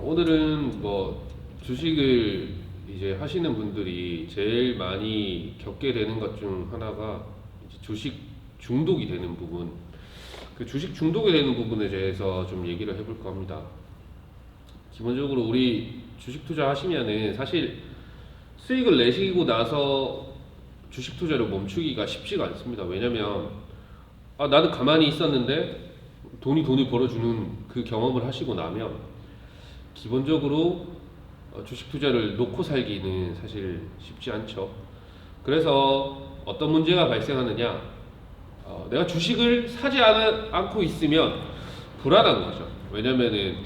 오늘은 뭐 주식을 이제 하시는 분들이 제일 많이 겪게 되는 것 중 하나가 이제 주식 중독이 되는 부분. 그 주식 중독이 되는 부분에 대해서 좀 얘기를 해볼까 합니다. 기본적으로 우리 주식 투자 하시면은 사실 수익을 내시고 나서 주식 투자를 멈추기가 쉽지가 않습니다. 왜냐면 나는 가만히 있었는데 돈이 벌어주는 그 경험을 하시고 나면 기본적으로 주식 투자를 놓고 살기는 사실 쉽지 않죠. 그래서 어떤 문제가 발생하느냐, 내가 주식을 사지 않고 있으면 불안한 거죠. 왜냐면은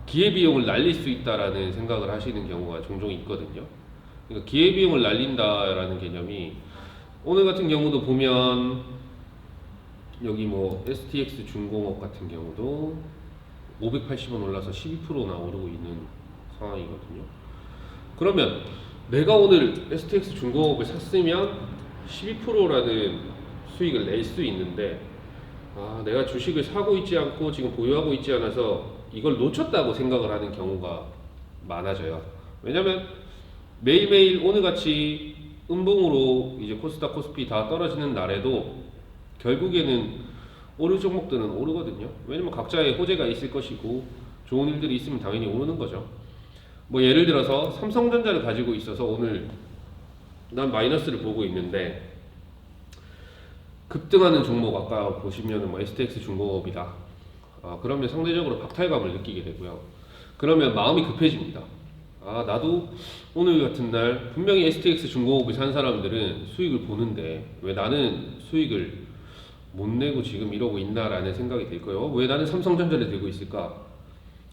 기회비용을 날릴 수 있다라는 생각을 하시는 경우가 종종 있거든요. 그러니까 기회비용을 날린다라는 개념이 오늘 같은 경우도 보면 여기 뭐 STX 중공업 같은 경우도 580원 올라서 12%나 오르고 있는 상황이거든요. 그러면 내가 오늘 STX 중공업을 샀으면 12%라는 수익을 낼 수 있는데 내가 주식을 사고 있지 않고 지금 보유하고 있지 않아서 이걸 놓쳤다고 생각을 하는 경우가 많아져요. 왜냐면 매일매일 오늘같이 음봉으로 이제 코스닥 코스피 다 떨어지는 날에도 결국에는 오를 종목들은 오르거든요. 왜냐면 각자의 호재가 있을 것이고 좋은 일들이 있으면 당연히 오르는 거죠. 뭐 예를 들어서 삼성전자를 가지고 있어서 오늘 난 마이너스를 보고 있는데 급등하는 종목 아까 보시면은 뭐 STX 중공업이다. 그러면 상대적으로 박탈감을 느끼게 되고요. 그러면 마음이 급해집니다. 나도 오늘 같은 날 분명히 STX 중공업을 산 사람들은 수익을 보는데 왜 나는 수익을 못 내고 지금 이러고 있나라는 생각이 들 거예요. 왜 나는 삼성전자를 들고 있을까?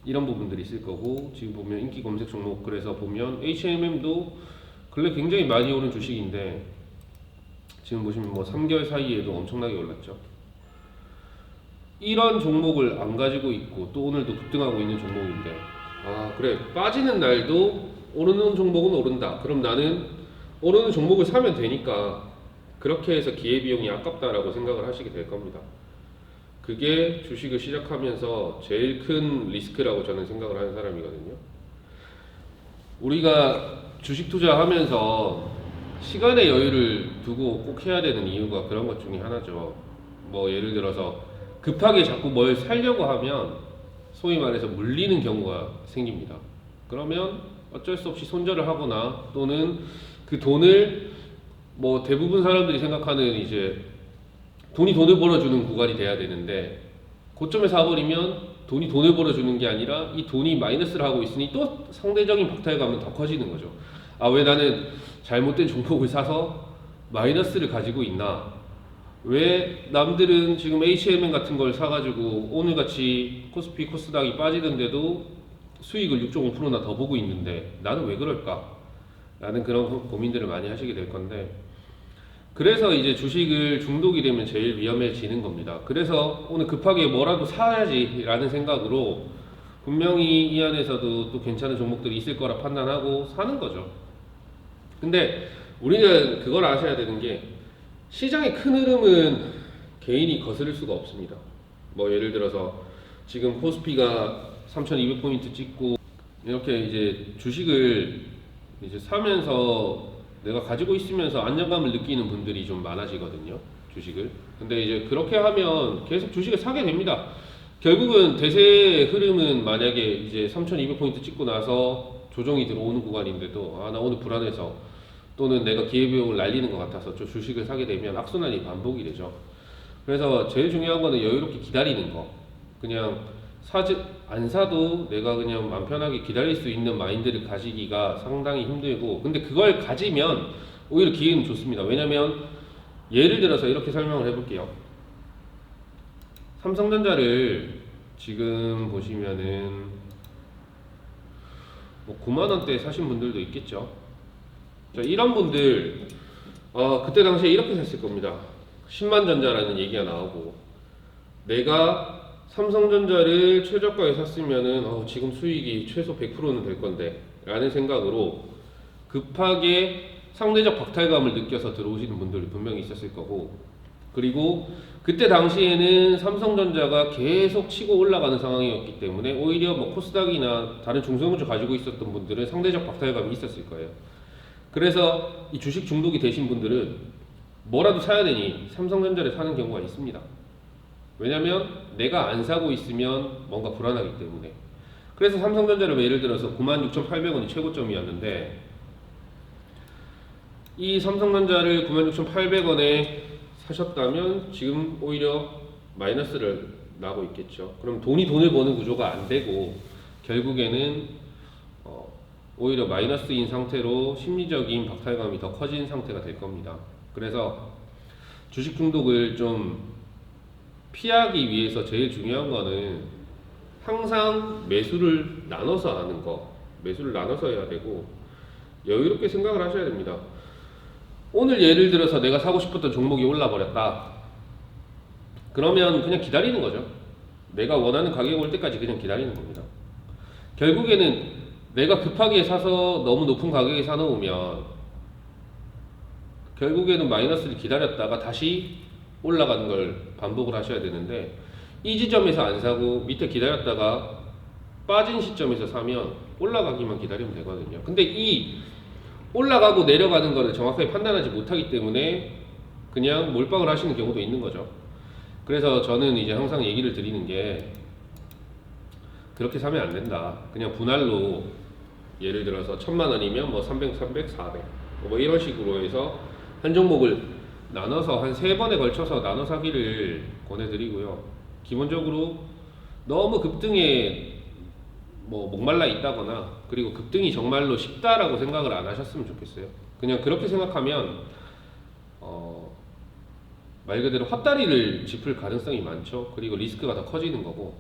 이런 부분들이 있을 거고, 지금 보면 인기 검색 종목 그래서 보면 HMM도 근래 굉장히 많이 오른 주식인데 지금 보시면 뭐 3개월 사이에도 엄청나게 올랐죠. 이런 종목을 안 가지고 있고 또 오늘도 급등하고 있는 종목인데 그래 빠지는 날도 오르는 종목은 오른다. 그럼 나는 오르는 종목을 사면 되니까 그렇게 해서 기회비용이 아깝다라고 생각을 하시게 될 겁니다. 그게 주식을 시작하면서 제일 큰 리스크라고 저는 생각을 하는 사람이거든요. 우리가 주식 투자하면서 시간의 여유를 두고 꼭 해야 되는 이유가 그런 것 중에 하나죠. 뭐 예를 들어서 급하게 자꾸 뭘 살려고 하면 소위 말해서 물리는 경우가 생깁니다. 그러면 어쩔 수 없이 손절을 하거나 또는 그 돈을 뭐 대부분 사람들이 생각하는 이제 돈을 벌어주는 구간이 돼야 되는데 고점에 사버리면 돈을 벌어주는 게 아니라 이 돈이 마이너스를 하고 있으니 또 상대적인 박탈감은 더 커지는 거죠. 왜 나는 잘못된 종목을 사서 마이너스를 가지고 있나? 왜 남들은 지금 HMM 같은 걸 사가지고 오늘같이 코스피 코스닥이 빠지는데도 수익을 6.5%나 더 보고 있는데 나는 왜 그럴까? 라는 그런 고민들을 많이 하시게 될 건데 그래서 이제 주식을 중독이 되면 제일 위험해지는 겁니다. 그래서 오늘 급하게 뭐라도 사야지 라는 생각으로 분명히 이 안에서도 또 괜찮은 종목들이 있을 거라 판단하고 사는 거죠. 근데 우리는 그걸 아셔야 되는 게 시장의 큰 흐름은 개인이 거스를 수가 없습니다. 뭐 예를 들어서 지금 코스피가 3200포인트 찍고 이렇게 이제 주식을 이제 사면서 내가 가지고 있으면서 안정감을 느끼는 분들이 좀 많아지거든요. 주식을. 근데 이제 그렇게 하면 계속 주식을 사게 됩니다. 결국은 대세의 흐름은 만약에 이제 3200포인트 찍고 나서 조정이 들어오는 구간인데도 나 오늘 불안해서 또는 내가 기회비용을 날리는 것 같아서 좀 주식을 사게 되면 악순환이 반복이 되죠. 그래서 제일 중요한 거는 여유롭게 기다리는 거. 그냥 안 사도 내가 그냥 마음 편하게 기다릴 수 있는 마인드를 가지기가 상당히 힘들고 근데 그걸 가지면 오히려 기회는 좋습니다. 왜냐면 예를 들어서 이렇게 설명을 해볼게요. 삼성전자를 지금 보시면은 뭐 9만원대 사신 분들도 있겠죠. 자, 이런 분들 그때 당시에 이렇게 샀을 겁니다. 10만전자라는 얘기가 나오고 내가 삼성전자를 최저가에 샀으면은 지금 수익이 최소 100%는 될 건데 라는 생각으로 급하게 상대적 박탈감을 느껴서 들어오시는 분들이 분명히 있었을 거고 그리고 그때 당시에는 삼성전자가 계속 치고 올라가는 상황이었기 때문에 오히려 뭐 코스닥이나 다른 중소형주 가지고 있었던 분들은 상대적 박탈감이 있었을 거예요. 그래서 이 주식 중독이 되신 분들은 뭐라도 사야 되니 삼성전자를 사는 경우가 있습니다. 왜냐면 내가 안 사고 있으면 뭔가 불안하기 때문에. 그래서 삼성전자를 예를 들어서 96,800원이 최고점이었는데 이 삼성전자를 96,800원에 사셨다면 지금 오히려 마이너스를 나고 있겠죠. 그럼 돈을 버는 구조가 안 되고 결국에는 오히려 마이너스인 상태로 심리적인 박탈감이 더 커진 상태가 될 겁니다. 그래서 주식 중독을 좀 피하기 위해서 제일 중요한 거는 항상 매수를 나눠서 하는 거, 매수를 나눠서 해야 되고 여유롭게 생각을 하셔야 됩니다. 오늘 예를 들어서 내가 사고 싶었던 종목이 올라 버렸다. 그러면 그냥 기다리는 거죠. 내가 원하는 가격이 올 때까지 그냥 기다리는 겁니다. 결국에는 내가 급하게 사서 너무 높은 가격에 사놓으면 결국에는 마이너스를 기다렸다가 다시 올라가는 걸 반복을 하셔야 되는데 이 지점에서 안 사고 밑에 기다렸다가 빠진 시점에서 사면 올라가기만 기다리면 되거든요. 근데 이 올라가고 내려가는 거를 정확하게 판단하지 못하기 때문에 그냥 몰빵을 하시는 경우도 있는 거죠. 그래서 저는 이제 항상 얘기를 드리는 게 그렇게 사면 안 된다. 그냥 분할로 예를 들어서 1,000만원이면 뭐 300, 300, 400 뭐 이런 식으로 해서 한 종목을 나눠서 한 3번에 걸쳐서 나눠 사기를 권해드리고요. 기본적으로 너무 급등에 뭐 목말라 있다거나 그리고 급등이 정말로 쉽다라고 생각을 안 하셨으면 좋겠어요. 그냥 그렇게 생각하면 말 그대로 헛다리를 짚을 가능성이 많죠. 그리고 리스크가 더 커지는 거고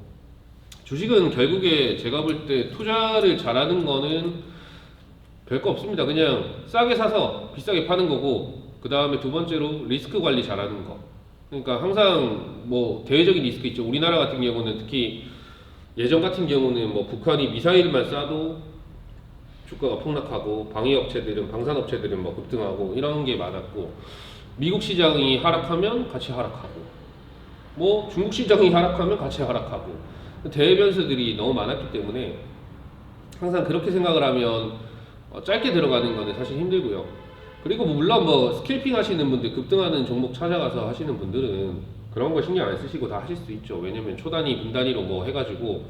주식은 결국에 제가 볼 때 투자를 잘하는 거는 별거 없습니다. 그냥 싸게 사서 비싸게 파는 거고 그 다음에 두 번째로 리스크 관리 잘하는 거. 그러니까 항상 뭐 대외적인 리스크 있죠. 우리나라 같은 경우는 특히 예전 같은 경우는 뭐 북한이 미사일만 쏴도 주가가 폭락하고 방산업체들은 뭐 급등하고 이런 게 많았고 미국 시장이 하락하면 같이 하락하고 뭐 중국 시장이 하락하면 같이 하락하고 대외 변수들이 너무 많았기 때문에 항상 그렇게 생각을 하면 짧게 들어가는 거는 사실 힘들고요. 그리고 물론 뭐 스킬핑 하시는 분들 급등하는 종목 찾아가서 하시는 분들은 그런 거 신경 안 쓰시고 다 하실 수 있죠. 왜냐면 초단위, 분단위로 뭐 해가지고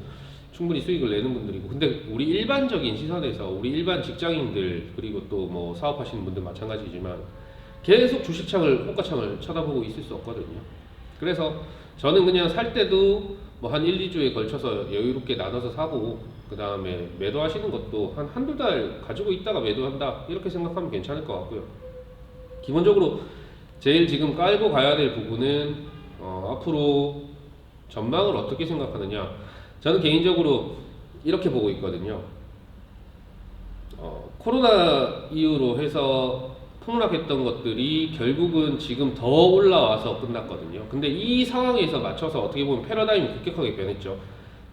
충분히 수익을 내는 분들이고 근데 우리 일반적인 시선에서 우리 일반 직장인들 그리고 또 뭐 사업하시는 분들 마찬가지지만 계속 주식창을 호가창을 쳐다보고 있을 수 없거든요. 그래서 저는 그냥 살 때도 뭐 한 1, 2주에 걸쳐서 여유롭게 나눠서 사고 그 다음에 매도하시는 것도 한두 달 가지고 있다가 매도한다 이렇게 생각하면 괜찮을 것 같고요. 기본적으로 제일 지금 깔고 가야 될 부분은 앞으로 전망을 어떻게 생각하느냐. 저는 개인적으로 이렇게 보고 있거든요. 코로나 이후로 해서 폭락했던 것들이 결국은 지금 더 올라와서 끝났거든요. 근데 이 상황에서 맞춰서 어떻게 보면 패러다임이 급격하게 변했죠.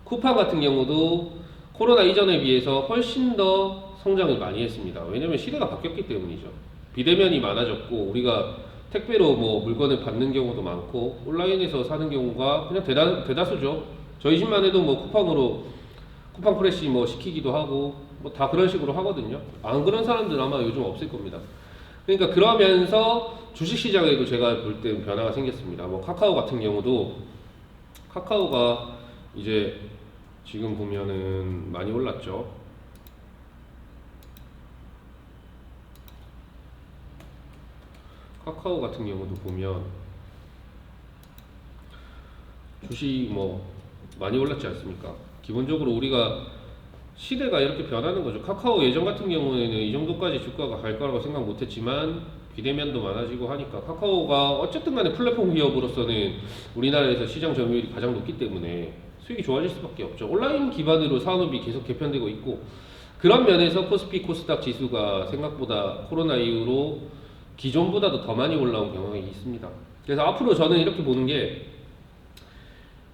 쿠팡 같은 경우도 코로나 이전에 비해서 훨씬 더 성장을 많이 했습니다. 왜냐면 시대가 바뀌었기 때문이죠. 비대면이 많아졌고 우리가 택배로 뭐 물건을 받는 경우도 많고 온라인에서 사는 경우가 그냥 대다수죠. 저희 집만 해도 뭐 쿠팡으로 쿠팡 프레시 뭐 시키기도 하고 뭐 다 그런 식으로 하거든요. 안 그런 사람들 아마 요즘 없을 겁니다. 그러니까 그러면서 주식시장에도 제가 볼 때 변화가 생겼습니다. 뭐 카카오 같은 경우도 카카오가 이제 지금 보면은 많이 올랐죠. 카카오 같은 경우도 보면 주식 뭐 많이 올랐지 않습니까? 기본적으로 우리가 시대가 이렇게 변하는 거죠. 카카오 예전 같은 경우에는 이 정도까지 주가가 갈 거라고 생각 못했지만 비대면도 많아지고 하니까 카카오가 어쨌든 간에 플랫폼 기업으로서는 우리나라에서 시장 점유율이 가장 높기 때문에 수익이 좋아질 수밖에 없죠. 온라인 기반으로 산업이 계속 개편되고 있고 그런 면에서 코스피 코스닥 지수가 생각보다 코로나 이후로 기존보다도 더 많이 올라온 경향이 있습니다. 그래서 앞으로 저는 이렇게 보는 게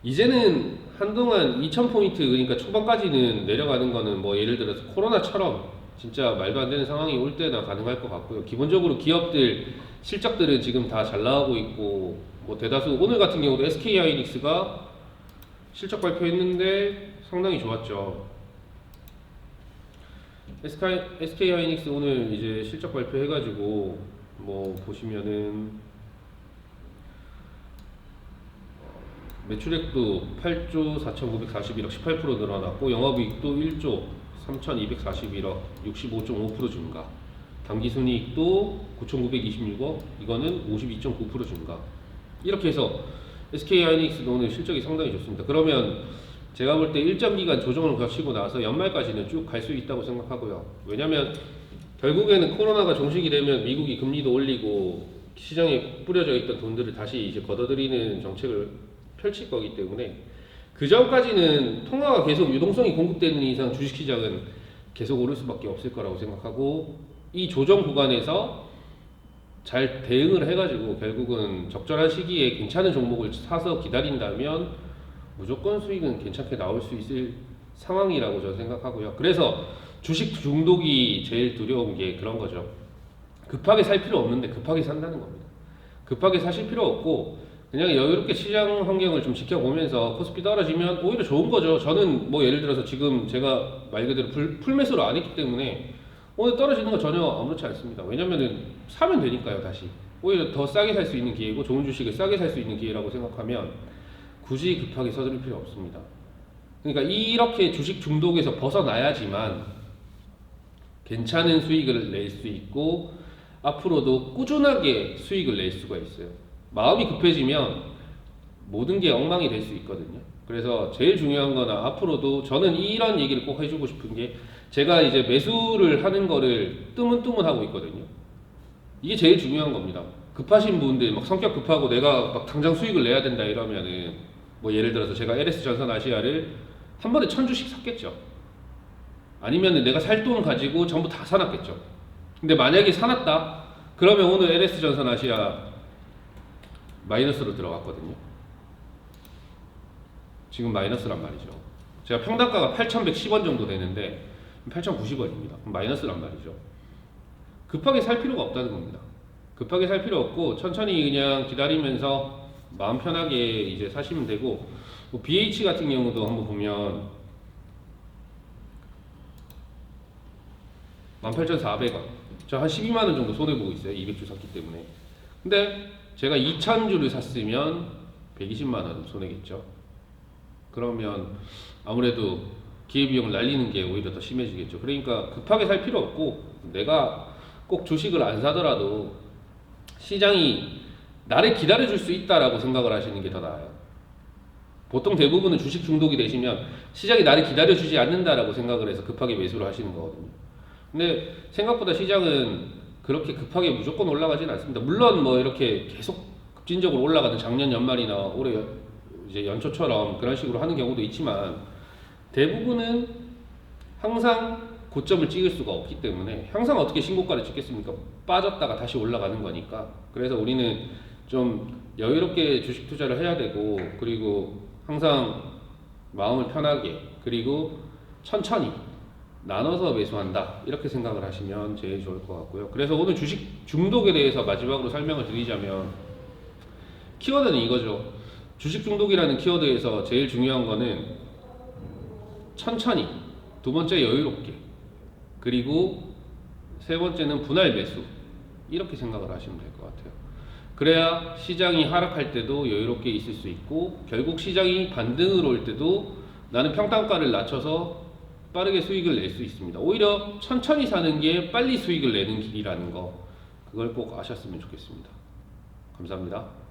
이제는 한동안 2000포인트 그러니까 초반까지는 내려가는 거는 뭐 예를 들어서 코로나처럼 진짜 말도 안 되는 상황이 올 때나 가능할 것 같고요. 기본적으로 기업들 실적들은 지금 다 잘 나오고 있고 뭐 대다수 오늘 같은 경우도 SK 하이닉스가 실적 발표했는데 상당히 좋았죠. SK 하이닉스 오늘 이제 실적 발표해가지고 뭐 보시면은 매출액도 8조 4,941억 18% 늘어났고 영업이익도 1조 3,241억 65.5% 증가, 당기순이익도 9,926억 이거는 52.9% 증가. 이렇게 해서 SK 하이닉스도 오늘 실적이 상당히 좋습니다. 그러면 제가 볼 때 일정 기간 조정을 거치고 나서 연말까지는 쭉 갈 수 있다고 생각하고요. 왜냐면 결국에는 코로나가 종식이 되면 미국이 금리도 올리고 시장에 뿌려져 있던 돈들을 다시 이제 걷어들이는 정책을 펼칠 거기 때문에 그 전까지는 통화가 계속 유동성이 공급되는 이상 주식시장은 계속 오를 수밖에 없을 거라고 생각하고, 이 조정 구간에서 잘 대응을 해가지고 결국은 적절한 시기에 괜찮은 종목을 사서 기다린다면 무조건 수익은 괜찮게 나올 수 있을 상황이라고 저는 생각하고요. 그래서 주식 중독이 제일 두려운 게 그런 거죠. 급하게 살 필요 없는데 급하게 산다는 겁니다. 급하게 사실 필요 없고 그냥 여유롭게 시장 환경을 좀 지켜보면서 코스피 떨어지면 오히려 좋은 거죠. 저는 뭐 예를 들어서 지금 제가 말 그대로 풀매수를 안 했기 때문에 오늘 떨어지는 거 전혀 아무렇지 않습니다. 왜냐면은 사면 되니까요. 다시 오히려 더 싸게 살 수 있는 기회고 좋은 주식을 싸게 살 수 있는 기회라고 생각하면 굳이 급하게 서두를 필요 없습니다. 그러니까 이렇게 주식 중독에서 벗어나야지만 괜찮은 수익을 낼 수 있고 앞으로도 꾸준하게 수익을 낼 수가 있어요. 마음이 급해지면 모든 게 엉망이 될 수 있거든요. 그래서 제일 중요한 거는 앞으로도 저는 이런 얘기를 꼭 해주고 싶은 게, 제가 이제 매수를 하는 거를 뜨문뜨문 하고 있거든요. 이게 제일 중요한 겁니다. 급하신 분들, 막 성격 급하고 내가 막 당장 수익을 내야 된다 이러면은 뭐 예를 들어서 제가 LS 전선 아시아를 한 번에 1000주씩 샀겠죠. 아니면 내가 살 돈 가지고 전부 다 사놨겠죠. 근데 만약에 사놨다 그러면 오늘 LS 전선 아시아 마이너스로 들어갔거든요. 지금 마이너스란 말이죠. 제가 평단가가 8,110원 정도 되는데 8,090원입니다. 마이너스란 말이죠. 급하게 살 필요가 없다는 겁니다. 급하게 살 필요 없고 천천히 그냥 기다리면서 마음 편하게 이제 사시면 되고, 뭐 BH 같은 경우도 한번 보면 18,400원, 저 한 12만원 정도 손해보고 있어요. 200주 샀기 때문에. 근데 제가 2,000주를 샀으면 120만원 손해겠죠. 그러면 아무래도 기회비용을 날리는 게 오히려 더 심해지겠죠. 그러니까 급하게 살 필요 없고, 내가 꼭 주식을 안 사더라도 시장이 나를 기다려줄 수 있다라고 생각을 하시는 게 더 나아요. 보통 대부분은 주식 중독이 되시면 시장이 나를 기다려주지 않는다라고 생각을 해서 급하게 매수를 하시는 거거든요. 근데 생각보다 시장은 그렇게 급하게 무조건 올라가지는 않습니다. 물론 뭐 이렇게 계속 급진적으로 올라가는 작년 연말이나 올해 이제 연초처럼 그런 식으로 하는 경우도 있지만, 대부분은 항상 고점을 찍을 수가 없기 때문에 항상 어떻게 신고가를 찍겠습니까? 빠졌다가 다시 올라가는 거니까. 그래서 우리는 좀 여유롭게 주식 투자를 해야 되고, 그리고 항상 마음을 편하게, 그리고 천천히 나눠서 매수한다 이렇게 생각을 하시면 제일 좋을 것 같고요. 그래서 오늘 주식 중독에 대해서 마지막으로 설명을 드리자면, 키워드는 이거죠. 주식 중독이라는 키워드에서 제일 중요한 거는 천천히, 두 번째 여유롭게, 그리고 세 번째는 분할 매수, 이렇게 생각을 하시면 될 것 같아요. 그래야 시장이 하락할 때도 여유롭게 있을 수 있고, 결국 시장이 반등으로 올 때도 나는 평단가를 낮춰서 빠르게 수익을 낼 수 있습니다. 오히려 천천히 사는 게 빨리 수익을 내는 길이라는 거, 그걸 꼭 아셨으면 좋겠습니다. 감사합니다.